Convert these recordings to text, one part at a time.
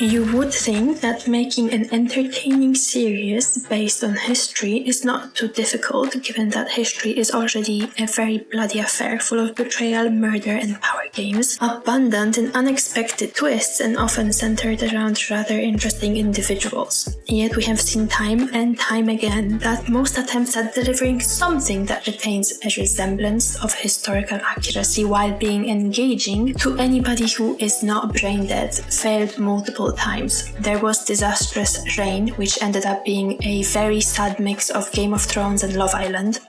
You would think that making an entertaining series based on history is not too difficult, given that history is already a very bloody affair full of betrayal, murder, and power games, abundant in unexpected twists and often centered around rather interesting individuals. Yet we have seen time and time again that most attempts at delivering something that retains a resemblance of historical accuracy while being engaging to anybody who is not brain dead failed multiple times. There was Disastrous Reign, which ended up being a very sad mix of Game of Thrones and Love Island.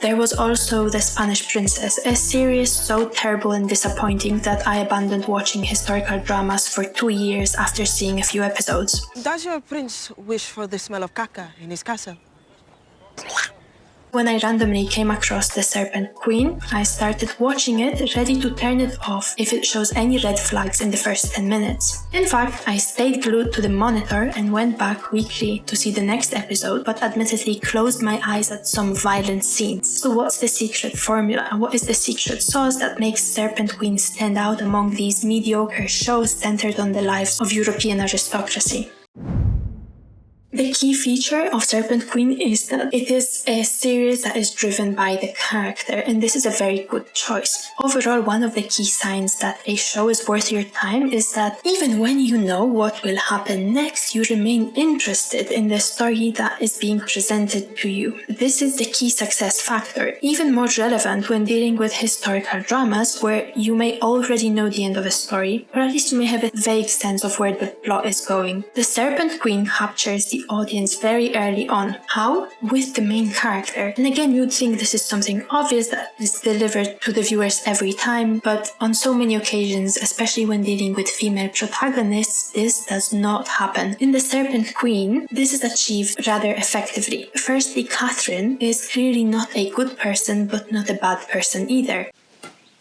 There was also The Spanish Princess, a series so terrible and disappointing that I abandoned watching historical dramas for 2 years after seeing a few episodes. Does your prince wish for the smell of caca in his castle? When I randomly came across The Serpent Queen, I started watching it, ready to turn it off if it shows any red flags in the first 10 minutes. In fact, I stayed glued to the monitor and went back weekly to see the next episode, but admittedly closed my eyes at some violent scenes. So what's the secret formula? What is the secret sauce that makes Serpent Queen stand out among these mediocre shows centered on the lives of European aristocracy? The key feature of Serpent Queen is that it is a series that is driven by the character, and this is a very good choice. Overall, one of the key signs that a show is worth your time is that even when you know what will happen next, you remain interested in the story that is being presented to you. This is the key success factor, even more relevant when dealing with historical dramas where you may already know the end of a story, or at least you may have a vague sense of where the plot is going. The Serpent Queen captures the audience very early on. How? With the main character. And again, you'd think this is something obvious that is delivered to the viewers every time, but on so many occasions, especially when dealing with female protagonists, this does not happen. In The Serpent Queen, this is achieved rather effectively. Firstly, Catherine is clearly not a good person, but not a bad person either.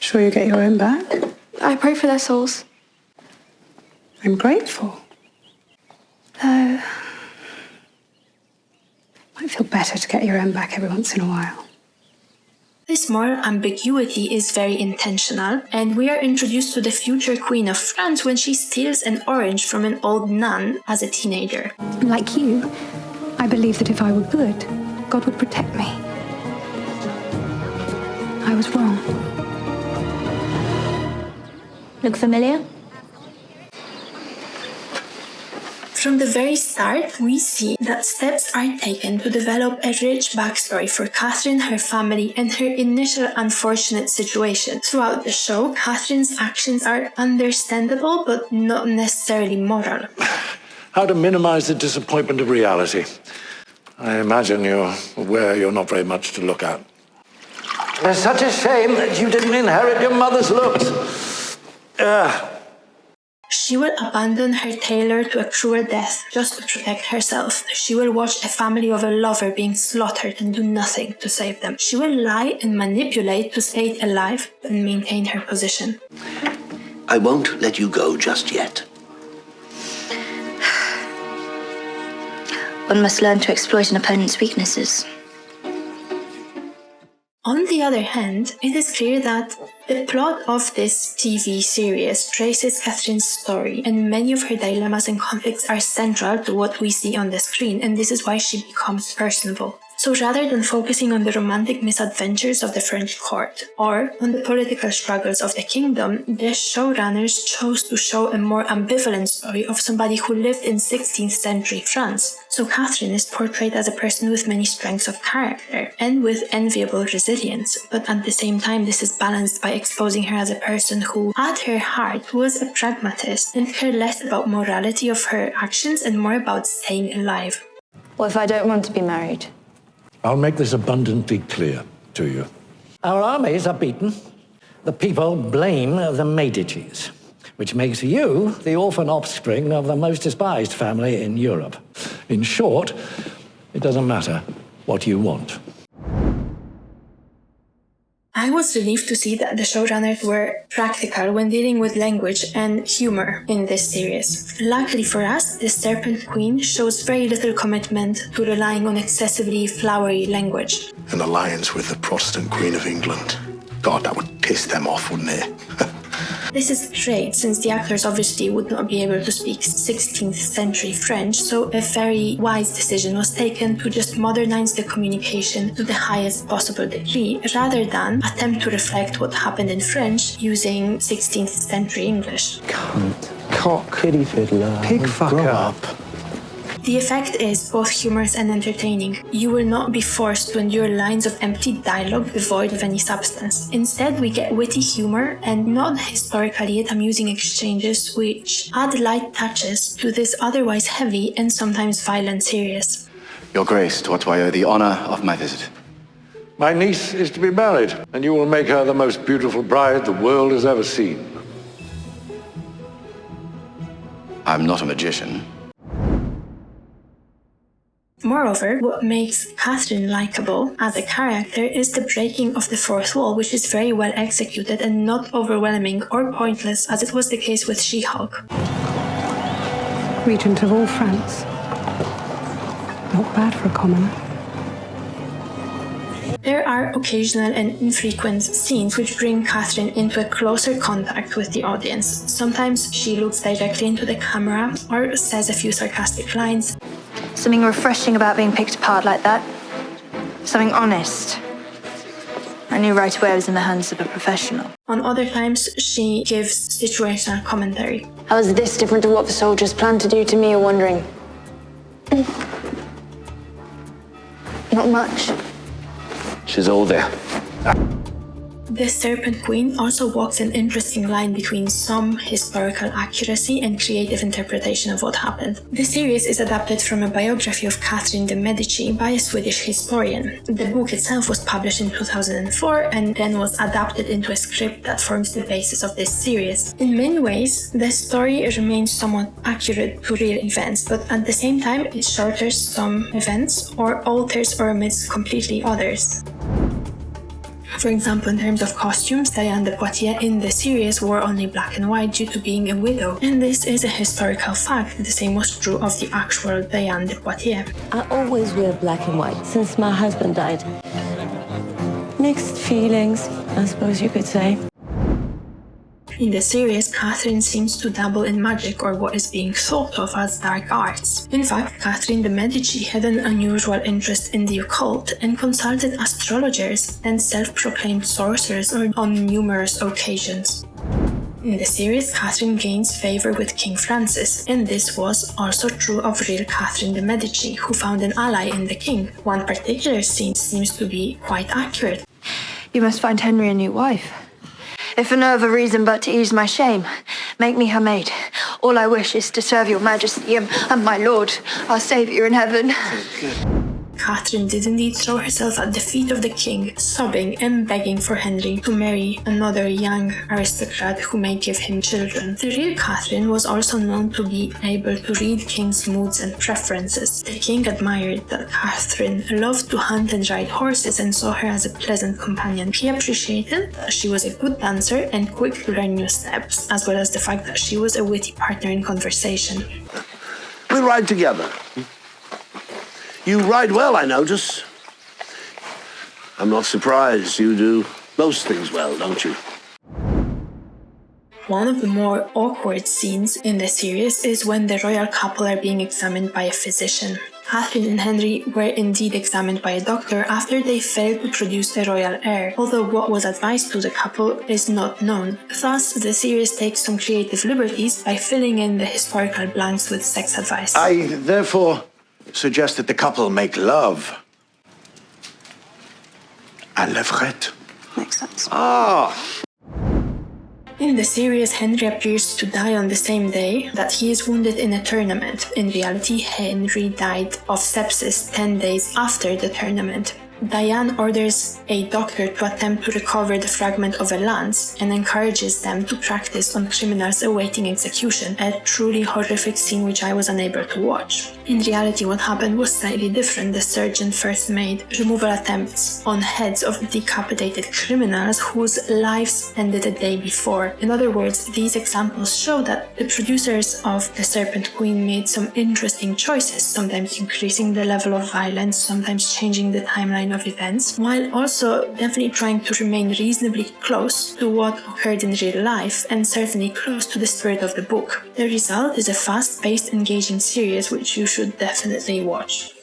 Sure you get your own back? I pray for their souls. I'm grateful. Though, might feel better to get your own back every once in a while. This moral ambiguity is very intentional, and we are introduced to the future Queen of France when she steals an orange from an old nun as a teenager. Like you, I believe that if I were good, God would protect me. I was wrong. Look familiar? From the very start, we see that steps are taken to develop a rich backstory for Catherine, her family, and her initial unfortunate situation. Throughout the show, Catherine's actions are understandable, but not necessarily moral. How to minimize the disappointment of reality. I imagine you're aware you're not very much to look at. It's such a shame that you didn't inherit your mother's looks. She will abandon her tailor to a cruel death just to protect herself. She will watch a family of a lover being slaughtered and do nothing to save them. She will lie and manipulate to stay alive and maintain her position. I won't let you go just yet. One must learn to exploit an opponent's weaknesses. On the other hand, it is clear that the plot of this TV series traces Catherine's story, and many of her dilemmas and conflicts are central to what we see on the screen, and this is why she becomes personable. So rather than focusing on the romantic misadventures of the French court or on the political struggles of the kingdom, the showrunners chose to show a more ambivalent story of somebody who lived in 16th century France. So Catherine is portrayed as a person with many strengths of character and with enviable resilience, but at the same time this is balanced by exposing her as a person who, at her heart, was a pragmatist and cared less about morality of her actions and more about staying alive. What if I don't want to be married? I'll make this abundantly clear to you. Our armies are beaten. The people blame the Medicis, which makes you the orphan offspring of the most despised family in Europe. In short, it doesn't matter what you want. I was relieved to see that the showrunners were practical when dealing with language and humor in this series. Luckily for us, the Serpent Queen shows very little commitment to relying on excessively flowery language. An alliance with the Protestant Queen of England. God, that would piss them off, wouldn't it? This is great, since the actors obviously would not be able to speak 16th century French, so a very wise decision was taken to just modernize the communication to the highest possible degree, rather than attempt to reflect what happened in French using 16th century English. Cunt, cock, kitty fiddler, pig fucker. The effect is both humorous and entertaining. You will not be forced to endure lines of empty dialogue devoid of any substance. Instead, we get witty humor and non-historical yet amusing exchanges which add light touches to this otherwise heavy and sometimes violent series. Your Grace, to what do I owe the honor of my visit? My niece is to be married, and you will make her the most beautiful bride the world has ever seen. I'm not a magician. Moreover, what makes Catherine likable as a character is the breaking of the fourth wall, which is very well executed and not overwhelming or pointless as it was the case with She-Hulk. Regent of all France. Not bad for a commoner. There are occasional and infrequent scenes which bring Catherine into a closer contact with the audience. Sometimes she looks directly into the camera or says a few sarcastic lines. Something refreshing about being picked apart like that. Something honest. I knew right away I was in the hands of a professional. On other times, she gives situational commentary. How is this different to what the soldiers planned to do to me, you're wondering? Not much. She's all there. The Serpent Queen also walks an interesting line between some historical accuracy and creative interpretation of what happened. The series is adapted from a biography of Catherine de' Medici by a Swedish historian. The book itself was published in 2004 and then was adapted into a script that forms the basis of this series. In many ways, the story remains somewhat accurate to real events, but at the same time it shortens some events or alters or omits completely others. For example, in terms of costumes, DianedePoitiers in the series wore only black and white due to being a widow, and this is a historical fact. The same was true of the actual DianedePoitiers. I always wear black and white since my husband died. Mixed feelings, I suppose you could say. In the series, Catherine seems to dabble in magic or what is being thought of as dark arts. In fact, Catherine de' Medici had an unusual interest in the occult and consulted astrologers and self-proclaimed sorcerers on numerous occasions. In the series, Catherine gains favor with King Francis, and this was also true of real Catherine de' Medici, who found an ally in the king. One particular scene seems to be quite accurate. You must find Henry a new wife. If for no other reason but to ease my shame, make me her maid. All I wish is to serve your majesty and my lord, our saviour in heaven. Catherine did indeed throw herself at the feet of the king, sobbing and begging for Henry to marry another young aristocrat who may give him children. The real Catherine was also known to be able to read king's moods and preferences. The king admired that Catherine loved to hunt and ride horses and saw her as a pleasant companion. He appreciated that she was a good dancer and quick to learn new steps, as well as the fact that she was a witty partner in conversation. We'll ride together. You ride well, I notice. I'm not surprised. You do most things well, don't you? One of the more awkward scenes in the series is when the royal couple are being examined by a physician. Catherine and Henry were indeed examined by a doctor after they failed to produce a royal heir, although what was advised to the couple is not known. Thus, the series takes some creative liberties by filling in the historical blanks with sex advice. I, therefore, suggest that the couple make love. À levrette. Makes sense. Ah! In the series, Henry appears to die on the same day that he is wounded in a tournament. In reality, Henry died of sepsis 10 days after the tournament. Diane orders a doctor to attempt to recover the fragment of a lance and encourages them to practice on criminals awaiting execution, a truly horrific scene which I was unable to watch. In reality, what happened was slightly different. The surgeon first made removal attempts on heads of decapitated criminals whose lives ended a day before. In other words, these examples show that the producers of The Serpent Queen made some interesting choices, sometimes increasing the level of violence, sometimes changing the timeline turn of events, while also definitely trying to remain reasonably close to what occurred in real life and certainly close to the spirit of the book. The result is a fast-paced, engaging series which you should definitely watch.